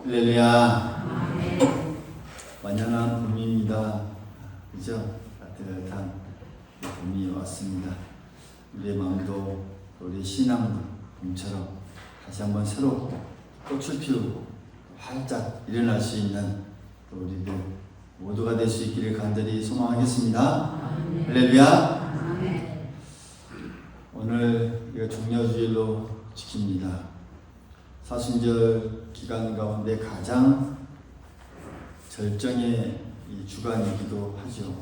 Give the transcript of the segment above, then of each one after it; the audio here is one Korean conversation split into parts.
할렐루야. 완연한 봄입니다. 그죠? 따뜻한 봄이 왔습니다. 우리의 마음도 우리 신앙도 봄처럼 다시 한번 새롭고 꽃을 피우고 활짝 일어날 수 있는 우리들 모두가 될 수 있기를 간절히 소망하겠습니다. 할렐루야. 오늘 우리가 종려주일로 지킵니다. 사순절 기간 가운데 가장 절정의 이 주간이기도 하죠.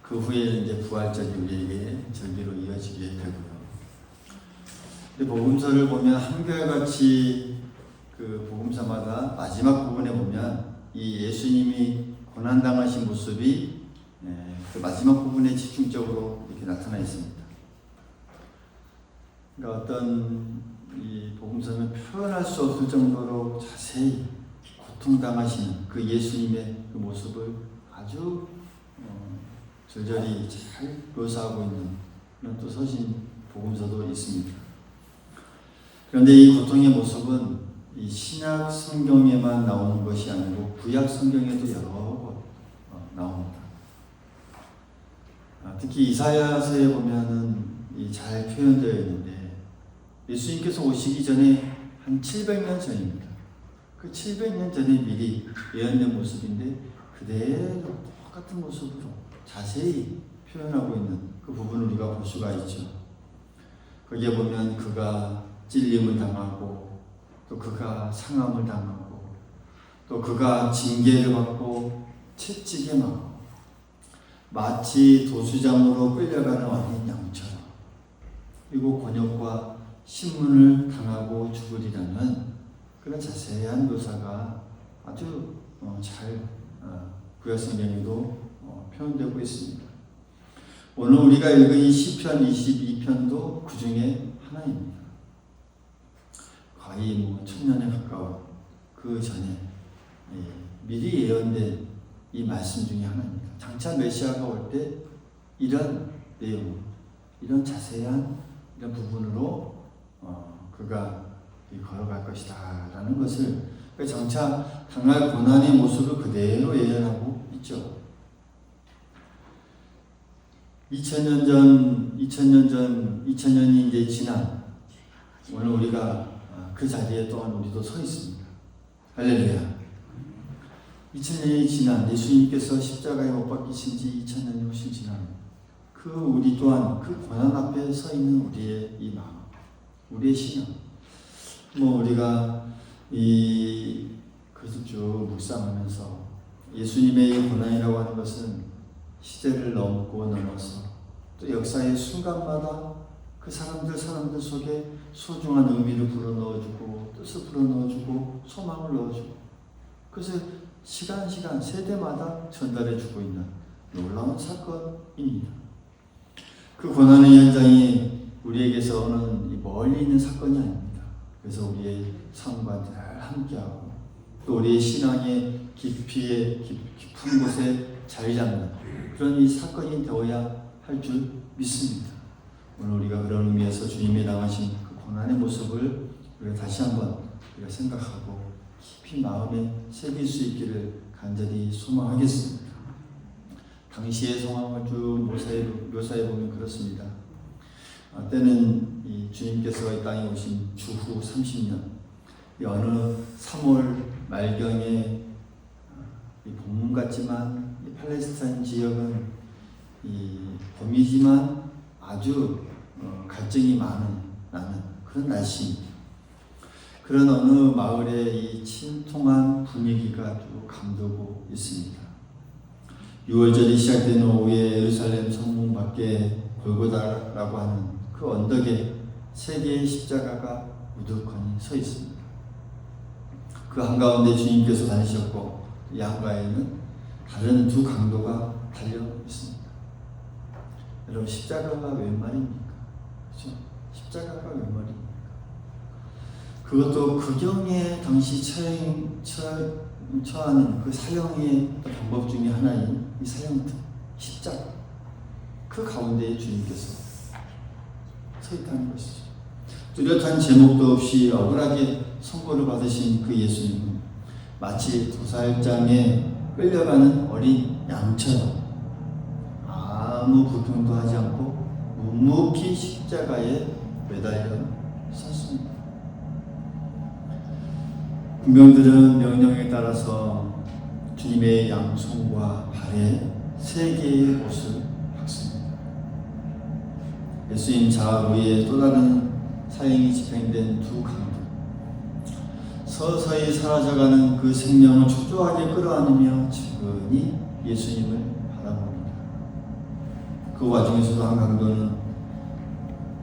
그 후에 이제 부활절이 우리에게 절기로 이어지게 되고요. 근데 복음서를 보면 한결같이 그 복음서마다 마지막 부분에 보면 이 예수님이 고난당하신 모습이 그 마지막 부분에 집중적으로 이렇게 나타나 있습니다. 그러니까 어떤 이 복음서는 표현할 수 없을 정도로 자세히 고통당하시는 그 예수님의 그 모습을 아주 절절히 잘 묘사하고 있는 그런 또 서신 복음서도 있습니다. 그런데 이 고통의 모습은 이 신약 성경에만 나오는 것이 아니고 구약 성경에도 여러 번 나옵니다. 특히 이사야서에 보면은 잘 표현되어 있는데 예수님께서 오시기 전에 한 700년 전입니다. 그 700년 전에 미리 예언된 모습인데 그대로 똑같은 모습으로 자세히 표현하고 있는 그 부분을 우리가 볼 수가 있죠. 거기에 보면 그가 찔림을 당하고 또 그가 상함을 당하고 또 그가 징계를 받고 채찍에 맞고 마치 도수장으로 끌려가는 어린 양처럼 그리고 곤욕과 신문을 당하고 죽으리라는 그런 자세한 묘사가 아주 잘 구약성경에도 표현되고 있습니다. 오늘 우리가 읽은 이 시편 22편도 그 중에 하나입니다. 거의 1000년에 가까운 그 전에 미리 예언된 이 말씀 중에 하나입니다. 장차 메시아가 올 때 이런 내용, 이런 자세한 이런 부분으로 그가 걸어갈 것이다 라는 것을 장차 당할 고난의 모습을 그대로 예언하고 있죠. 2000년이 이제 지난 오늘 우리가 그 자리에 또한 우리도 서 있습니다. 할렐루야. 2000년이 지난 예수님께서 십자가에 못 박히신 지 2000년이 훨씬 지난 그 우리 또한 그 고난 앞에 서 있는 우리의 이 마음, 우리의 신앙. 우리가 그것을 쭉 묵상하면서 예수님의 고난이라고 하는 것은 시대를 넘어서 또 역사의 순간마다 그 사람들 속에 소중한 의미를 불어넣어주고 뜻을 불어넣어주고 소망을 넣어주고 그것을 시간 세대마다 전달해주고 있는 놀라운 사건입니다. 그 고난의 현장이 우리에게서는 멀리 있는 사건이 아닙니다. 그래서 우리의 삶과 늘 함께하고 또 우리의 신앙의 깊은 곳에 자리 잡는 그런 이 사건이 되어야 할 줄 믿습니다. 오늘 우리가 그런 의미에서 주님이 당하신 그 고난의 모습을 우리가 다시 한번 우리가 생각하고 깊이 마음에 새길 수 있기를 간절히 소망하겠습니다. 당시의 상황을 쭉 묘사해 보면 그렇습니다. 때는 이 주님께서 이 땅에 오신 주후 30년, 어느 3월 말경에 이 봄 같지만 이 팔레스타인 지역은 이 봄이지만 아주 갈증이 나는 그런 날씨입니다. 그런 어느 마을에 이 침통한 분위기가 아주 감도고 있습니다. 6월절이 시작되는 오후에 예루살렘 성문 밖에 골고다라고 하는 그 언덕에 3개의 십자가가 우두커니 서 있습니다. 그 한가운데 주님께서 다니셨고 이 한가에는 다른 2 강도가 달려 있습니다. 여러분 십자가가 웬 말입니까? 그렇죠? 십자가가 웬 말입니까? 그것도 극영의 당시 처하는 그 사형의 방법 중에 하나인 이 사형터, 십자가. 그 가운데에 주님께서 서 있다는 것이죠. 뚜렷한 제목도 없이 억울하게 선고를 받으신 그 예수님은 마치 도살장에 끌려가는 어린 양처럼 아무 불평도 하지 않고 묵묵히 십자가에 매달려 섰습니다. 군병들은 명령에 따라서 주님의 양손과 발에 3개의 옷을 박습니다. 예수님 좌 위에 또 다른 사형이 집행된 2 강도, 서서히 사라져가는 그 생명을 초조하게 끌어안으며 지근히 예수님을 바라봅니다. 그 와중에서도 한 강도는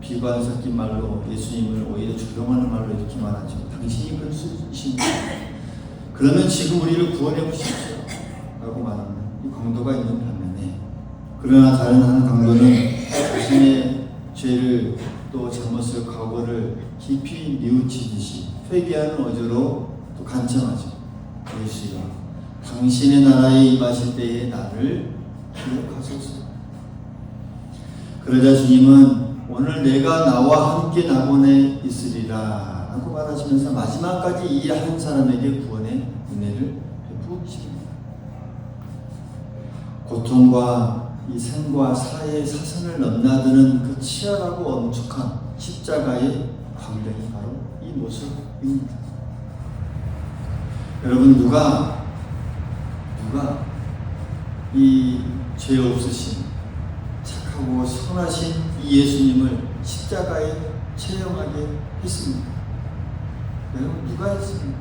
비관 섞인 말로 예수님을 오히려 조롱하는 말로 이렇게 말하죠. 당신이 그리스도이십니까? 그러면 지금 우리를 구원해 보십시오 라고 말하는 이 강도가 있는 반면에, 그러나 다른 한 강도는 자신의 죄를 또 잘못을 과거를 깊이 뉘우치듯이 회개하는 어조로 또 간청하죠. 예수여, 당신의 나라에 임하실 때에 나를 기억하소서. 그러자 주님은 오늘 내가 나와 함께 낙원에 있으리라 라고 말하시면서 마지막까지 이 한 사람에게 구원의 은혜를 베푸십니다. 고통과 이 생과 사의 사선을 넘나드는 그 치열하고 엄숙한 십자가의 광경이 바로 이 모습입니다. 여러분, 누가 이 죄 없으신 착하고 선하신 이 예수님을 십자가에 체험하게 했습니다. 여러분, 누가 했습니까?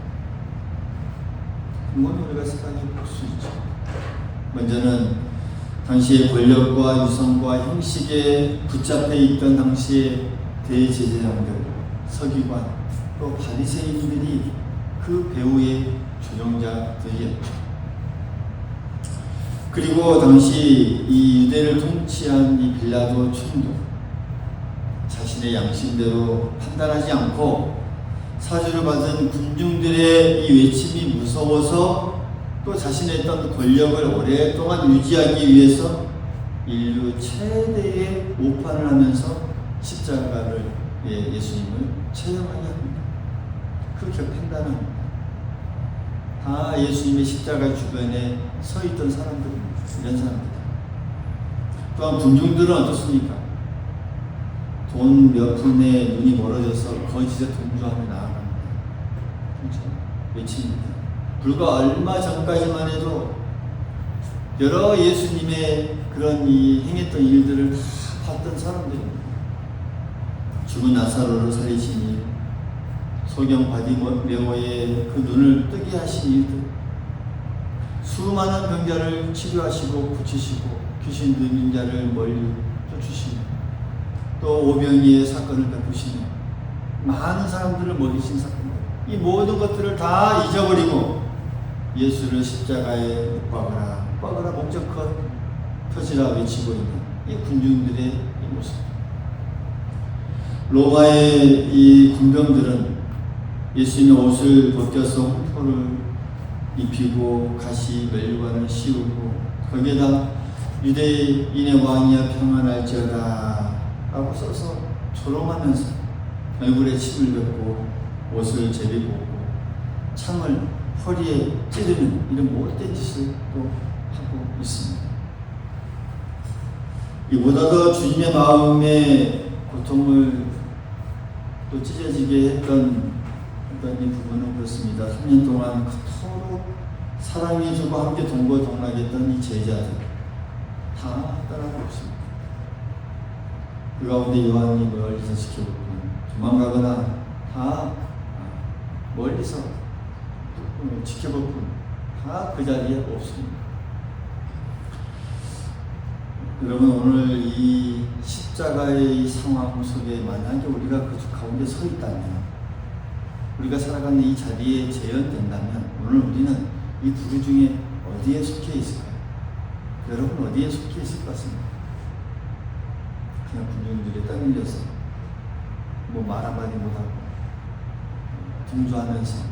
그건 우리가 생각해 볼 수 있죠. 먼저는 당시의 권력과 유성과 형식에 붙잡혀 있던 당시의 대제사장들, 서기관, 또 바리새인들이 그 배후의 조종자들이었죠. 그리고 당시 이 유대를 통치한 이 빌라도 총독, 자신의 양심대로 판단하지 않고 사주를 받은 군중들의 이 외침이 무서워서 또 자신의 어떤 권력을 오랫동안 유지하기 위해서 인류 최대의 오판을 하면서 십자가를 예수님을 체험하게 합니다. 그 판단은 다 예수님의 십자가 주변에 서 있던 사람들입니다. 이런 사람들. 또한 군중들은 어떻습니까? 돈 몇 푼에 눈이 멀어져서 거짓에 동조하며 나아갑니다. 그렇죠? 외칩니다. 불과 얼마 전까지만 해도 여러 예수님의 그런 이 행했던 일들을 다 봤던 사람들입니다. 죽은 나사로를 살리신 일, 소경 바디메오의 그 눈을 뜨게 하신 일들, 수많은 병자를 치료하시고 고치시고 귀신 들린 자를 멀리 쫓으시고 또 오병이의 사건을 베푸시며 많은 사람들을 먹이신 사건들, 이 모든 것들을 다 잊어버리고 예수를 십자가에 못 박아라, 박아라, 목적컷 터지라 외치고 있는 이 군중들의 이 모습. 로마의 이 군병들은 예수님의 옷을 벗겨서 홈포를 입히고 가시 멜관을 씌우고 거기에다 유대인의 왕이야 평안할지어다 라고 써서 조롱하면서 얼굴에 침을 뱉고 옷을 제비뽑고 창을 허리에 찌르는 이런 못된 짓을 또 하고 있습니다. 이보다 더 주님의 마음의 고통을 또 찢어지게 했던 이 부분은 그렇습니다. 3년 동안 그토록 사랑이 주고 함께 동거동락했던 이 제자들 다 떠나고 없습니다. 그 가운데 요한이 멀리서 지켜보고 도망가거나 다 멀리서 지켜볼 뿐 다 그 자리에 없습니다. 여러분, 오늘 이 십자가의 이 상황 속에 만약에 우리가 그 가운데 서 있다면, 우리가 살아가는 이 자리에 재현된다면 오늘 우리는 이 둘 중에 어디에 속해 있을까요? 여러분, 어디에 속해 있을 것 같습니다. 그냥 군중들이 떠밀려서 뭐 말 한마디 못하고 동조하면서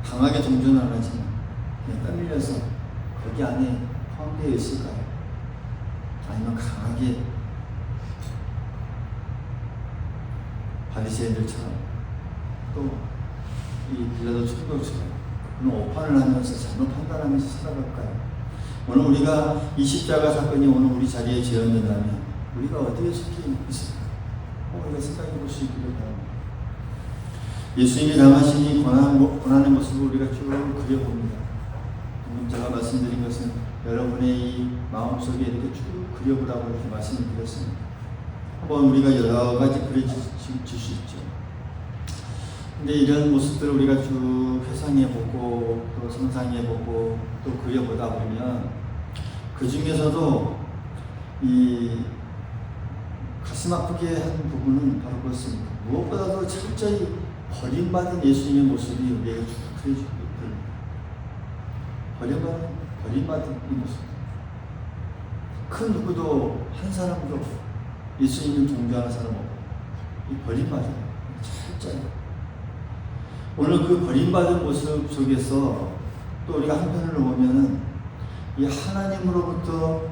강하게 동조는 안 하지만 그냥 떠밀려서 거기 안에 포함되어 있을까요? 아니면 강하게 바리새인들처럼 또 이 빌라도 총독처럼 오늘 오판을 하면서 잘못 판단하면서 살아갈까요? 오늘 우리가 이 십자가 사건이 오늘 우리 자리에 재현된다면 우리가 어떻게 속해 있을까? 우리가 생각해 볼 수 있기를 바랍니다. 예수님이 당하신 이 고난의 모습을 우리가 쭉 그려봅니다. 제가 말씀드린 것은 여러분의 이 마음속에 이렇게 쭉 그려보라고 이렇게 말씀을 드렸습니다. 한번 우리가 여러 가지 그려질 수 있죠. 근데 이런 모습들을 우리가 쭉 회상해보고 또 상상해보고 또 그려보다 보면 그 중에서도 이 가슴 아프게 한 부분은 바로 그렇습니다. 무엇보다도 철저히 버림받은 예수님의 모습이 우리에게 쭉 그려지고 있거든요. 버림받은 이 모습. 큰 누구도 한 사람도 예수님을 동조하는 사람 없고 이 버림받은 철저히. 오늘 그 버림받은 모습 속에서 또 우리가 한편으로 보면은 이 하늘로부터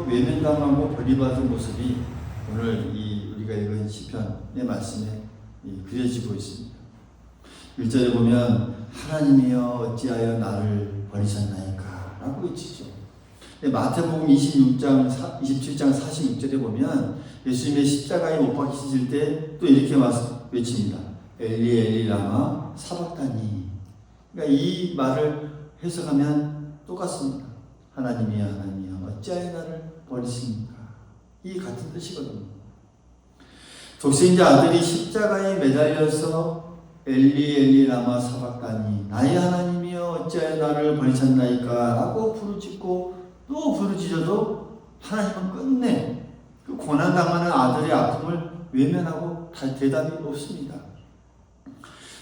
외면당하고 버림받은 모습이 오늘 이 우리가 읽은 시편의 말씀에 그려지고 있습니다. 1절에 보면 하나님이여 어찌하여 나를 버리셨나이까 라고 외치죠. 마태복음 27장 46절에 보면 예수님의 십자가에 못 박히실 때 또 이렇게 외칩니다. 엘리 엘리 라마 사박다니. 그러니까 이 말을 해석하면 똑같습니다. 하나님이여 하나님이여 어찌하여 나를 버리십니까? 이 같은 뜻이거든요. 독생자 아들이 십자가에 매달려서 엘리 엘리 라마 사박다니 나의 하나님이여 어찌하여 나를 버리셨나이까 라고 부르짖고 또 부르짖어도 하나님은 끝내 그 고난당하는 아들의 아픔을 외면하고 대답이 없습니다.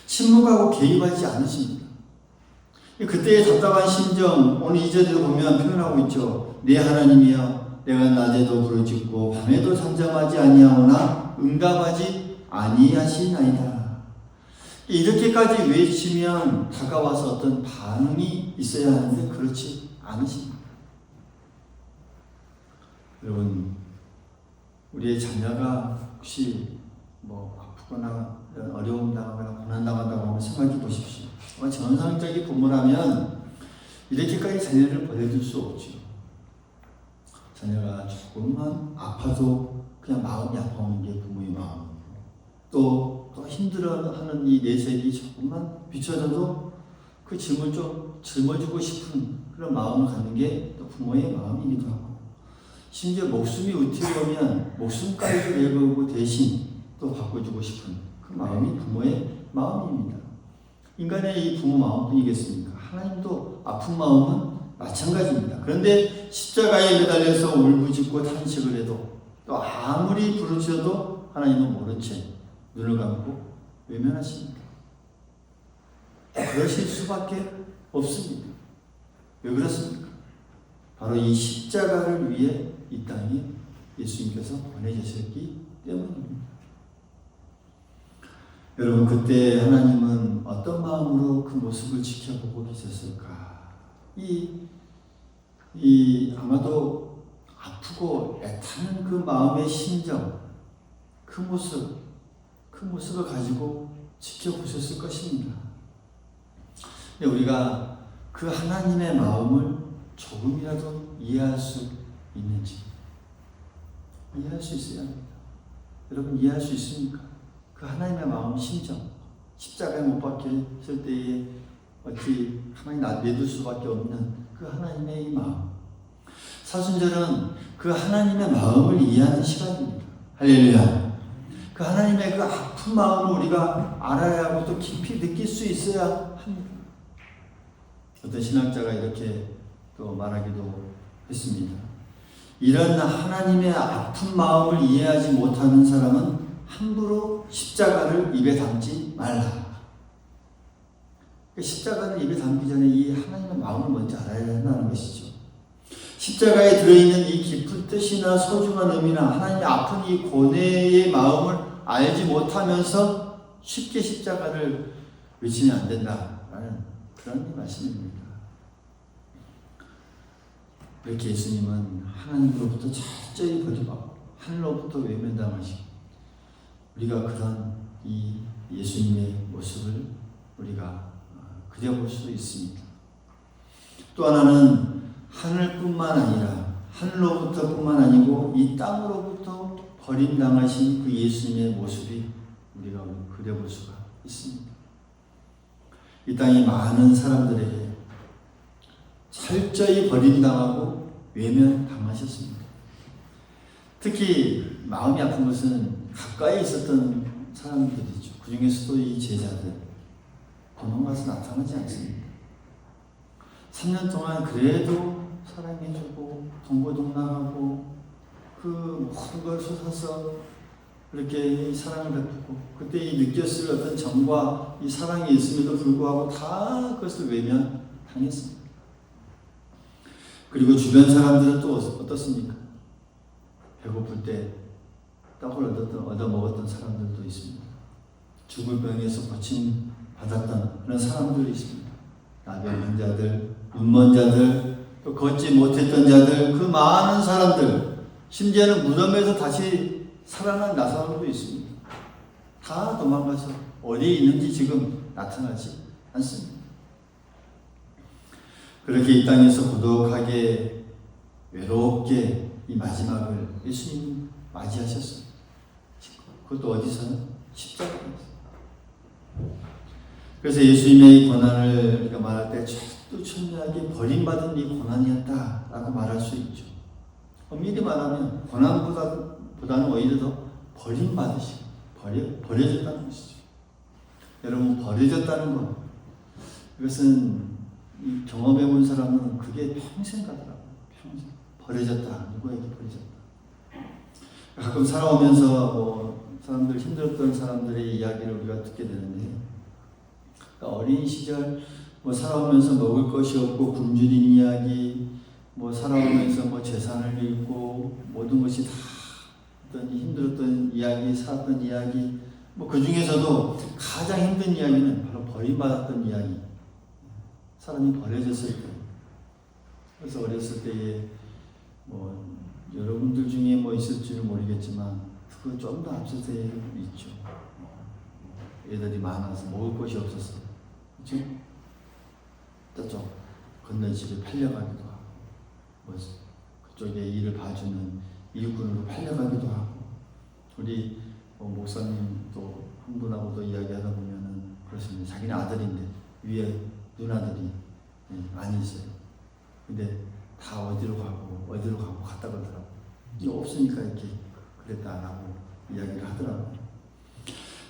침묵하고 개입하지 않으십니다. 그때의 답답한 심정 오늘 2절에도 보면 표현하고 있죠. 내 하나님이여 내가 낮에도 부르짖고 밤에도 잠잠하지 아니하오나 응답하지 아니하시나이다. 이렇게까지 외치면 다가와서 어떤 반응이 있어야 하는데 그렇지 않으십니다. 여러분 우리의 자녀가 혹시 아프거나 어려움 당하거나 고난 당한다고 하면 생각해 보십시오. 정상적인 부모라면 이렇게까지 자녀를 보내줄 수 없죠. 자녀가 조금만 아파도 그냥 마음이 아파오는 게 부모의 마음이고 또 힘들어하는 이 내색이 조금만 비춰져도 그 짐을 좀 짊어지고 싶은 그런 마음을 갖는 게 또 부모의 마음이기도 하고 심지어 목숨이 우태우면 목숨까지도 내걸고 대신 또 바꿔주고 싶은 그 마음이 부모의 마음입니다. 인간의 이 부모 마음뿐이겠습니까? 하나님도 아픈 마음은 마찬가지입니다. 그런데 십자가에 매달려서 울부짖고 탄식을 해도 또 아무리 부르짖어도 하나님은 모른 채 눈을 감고 외면하십니다. 그러실 수밖에 없습니다. 왜 그렇습니까? 바로 이 십자가를 위해 이 땅에 예수님께서 보내주셨기 때문입니다. 여러분 그때 하나님은 어떤 마음으로 그 모습을 지켜보고 계셨을까? 아마도 아프고 애타는 그 마음의 심정, 그 모습을 가지고 지켜보셨을 것입니다. 근데 우리가 그 하나님의 마음을 조금이라도 이해할 수 있는지 이해할 수 있어야 합니다. 여러분 이해할 수 있습니까? 그 하나님의 마음 심정, 십자가에 못 박혔을 때에 어찌 가만히 내둘 수밖에 없는 그 하나님의 마음. 사순절은 그 하나님의 마음을 이해하는 시간입니다. 할렐루야. 그 하나님의 그 아픈 마음을 우리가 알아야 하고 또 깊이 느낄 수 있어야 합니다. 어떤 신학자가 이렇게 또 말하기도 했습니다. 이런 하나님의 아픈 마음을 이해하지 못하는 사람은 함부로 십자가를 입에 담지 말라. 십자가를 입에 담기 전에 이 하나님의 마음을 먼저 알아야 한다는 것이죠. 십자가에 들어있는 이 깊은 뜻이나 소중한 의미나 하나님의 아픈 이 고뇌의 마음을 알지 못하면서 쉽게 십자가를 외치면 안 된다라는 그런 말씀입니다. 이렇게 예수님은 하나님으로부터 철저히 버림받고 하늘로부터 외면당하시고 우리가 그런 이 예수님의 모습을 우리가 그려볼 수 있습니다. 또 하나는 하늘뿐만 아니라 하늘로부터뿐만 아니고 이 땅으로부터 버림당하신 그 예수님의 모습이 우리가 그려볼 수가 있습니다. 이 땅에 많은 사람들에게 철저히 버림당하고 외면당하셨습니다. 특히 마음이 아픈 것은 가까이 있었던 사람들이죠. 그 중에서도 이 제자들 도망가서 나타나지 않습니다. 3년 동안 그래도 사랑해주고 동고동락하고 그 모든 걸 쏟아서 그렇게 사랑을 베푸고 그때 이 느꼈을 어떤 정과 이 사랑이 있음에도 불구하고 다 그것을 외면당했습니다. 그리고 주변 사람들은 또 어떻습니까? 배고플 때 떡을 얻어 먹었던 사람들도 있습니다. 죽을 병에서 고침 받았던 그런 사람들이 있습니다. 나병 자들, 눈먼 자들, 또 걷지 못했던 자들, 그 많은 사람들, 심지어는 무덤에서 다시 살아난 나사로도 있습니다. 다 도망가서 어디에 있는지 지금 나타나지 않습니다. 그렇게 이 땅에서 고독하게 외롭게 이 마지막을 예수님 맞이하셨습니다. 그것도 어디서는? 십자가에서. 그래서 예수님의 고난을 우리가 말할 때 철두철미하게 버림받은 이 고난이었다라고 말할 수 있죠. 엄밀히 말하면 고난보다는 오히려 더 버림받으시고 버려졌다는 것이죠. 여러분, 버려졌다는 것, 이것은 이 경험해본 사람은 그게 평생 가더라고요. 평생. 버려졌다. 누구에게 버려졌다. 가끔 살아오면서 사람들, 힘들었던 사람들의 이야기를 우리가 듣게 되는데, 어린 시절 살아오면서 먹을 것이 없고 굶주린 이야기, 살아오면서 재산을 잃고 모든 것이 다 어떤 힘들었던 이야기, 살았던 이야기, 그 중에서도 가장 힘든 이야기는 바로 버림받았던 이야기. 사람이 버려졌을 때. 그래서 어렸을 때에 여러분들 중에 있을지는 모르겠지만 그 좀 더 앞설 때에 있죠. 애들이 많아서 먹을 것이 없었어. 그렇죠? 저쪽 건너집에 팔려가기도 하고, 그쪽에 일을 봐주는 일꾼으로 팔려가기도 하고, 우리 목사님도 한 분하고도 이야기하다 보면은 그렇습니다. 자기는 아들인데 위에 누나들이 많이 있어요. 근데 다 어디로 가고 갔다 그러더라고. 이게 없으니까 이렇게 그랬다라고 이야기를 하더라고요.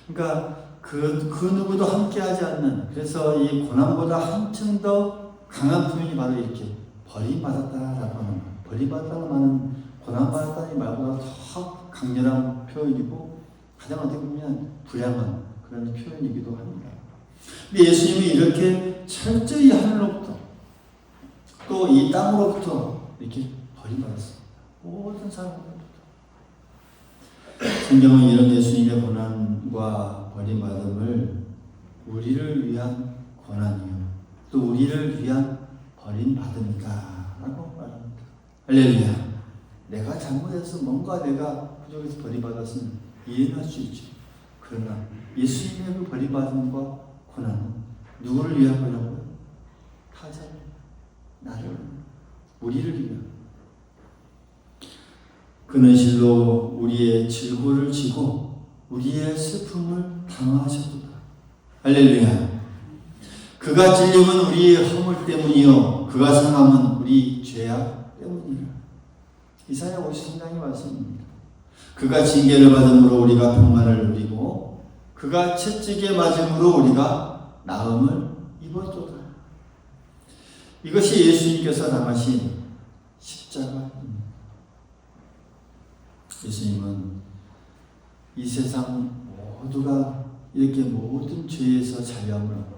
그러니까 그 누구도 함께하지 않는, 그래서 이 고난보다 한층 더 강한 표현이 바로 이렇게 버림받았다라고 하는 거예요. 버림받았다는 말은 고난받았다는 말보다 더 강렬한 표현이고 가장 어떻게 보면 불량한 그런 표현이기도 합니다. 근데 예수님이 이렇게 철저히 하늘로부터 또 이 땅으로부터 이렇게 버림받았습니다. 모든 사람으로부터. 성경은 이런 예수님의 고난과 버림받음을 우리를 위한 고난이요, 또 우리를 위한 버림받음이다 라고 말합니다. 할렐루야. 내가 잘못해서 뭔가 내가 부족해서 버림받았으면 이해할 수 있죠. 그러나 예수님의 그 버림받음과 고난은 누구를 위한 거라고요? 타자를, 나를, 우리를 위한. 그는 실로 우리의 질고를 지고 우리의 슬픔을 당하셨도다. 할렐루야. 그가 찔림은 우리의 허물 때문이요 그가 상함은 우리 죄악 때문이라. 이사야 53장의 말씀입니다. 그가 징계를 받음으로 우리가 평안을 누리고 그가 채찍에 맞음으로 우리가 나음을 입었도다. 이것이 예수님께서 당하신 십자가입니다. 예수님은 이 세상 모두가 이렇게 모든 죄에서 자유함을 얻고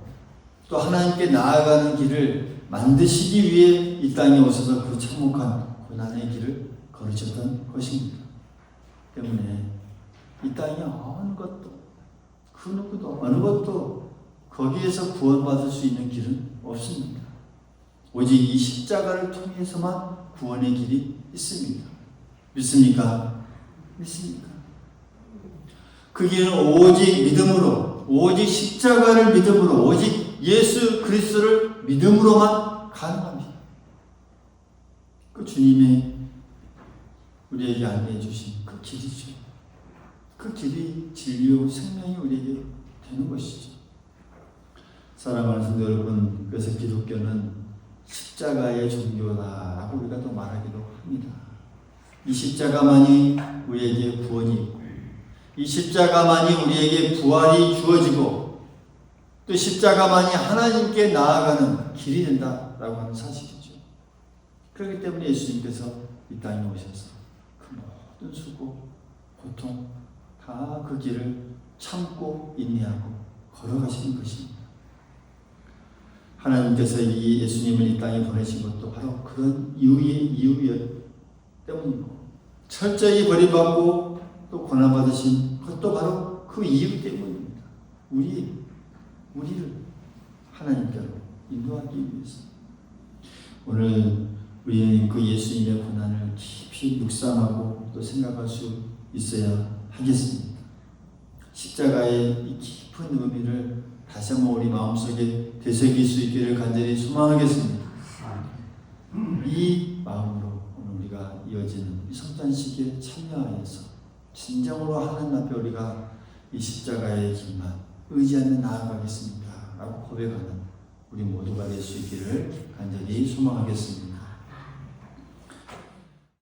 또 하나님께 나아가는 길을 만드시기 위해 이 땅에 오셔서 그 참혹한 고난의 길을 걸으셨던 것입니다. 때문에 이 땅에 어느 것도, 그 누구도, 어느 것도 거기에서 구원받을 수 있는 길은 없습니다. 오직 이 십자가를 통해서만 구원의 길이 있습니다. 믿습니까? 믿습니까? 그 길은 오직 믿음으로 오직 십자가를 믿음으로, 오직 예수 그리스도를 믿음으로만 가능합니다. 그 주님의 우리에게 안내해 주신 그 길이죠. 그 길이 진리요 생명이 우리에게 되는 것이죠. 사랑하는 성도 여러분, 그래서 기독교는 십자가의 종교다라고 우리가 또 말하기도 합니다. 이 십자가만이 우리에게 구원이 있고, 이 십자가만이 우리에게 부활이 주어지고, 또 십자가만이 하나님께 나아가는 길이 된다라고 하는 사실이죠. 그렇기 때문에 예수님께서 이 땅에 오셔서 그 모든 수고, 고통 다 그 길을 참고 인내하고 걸어가시는 것입니다. 하나님께서 이 예수님을 이 땅에 보내신 것도 바로 그런 이유 때문이고, 철저히 버림받고 또 고난받으신 것도 바로 그 이유 때문입니다. 우리를 하나님께로 인도하기 위해서. 오늘 우리는 그 예수님의 고난을 깊이 묵상하고 또 생각할 수 있어야 하겠습니다. 십자가의 이 깊은 의미를 다시 한번 우리 마음속에 되새길 수 있기를 간절히 소망하겠습니다. 이 마음으로 오늘 우리가 이어지는 이 성탄식에 참여하여서 진정으로 하나님 앞에 우리가 이 십자가의 길만 의지하며 나아가겠습니다 라고 고백하는 우리 모두가 될 수 있기를 간절히 소망하겠습니다.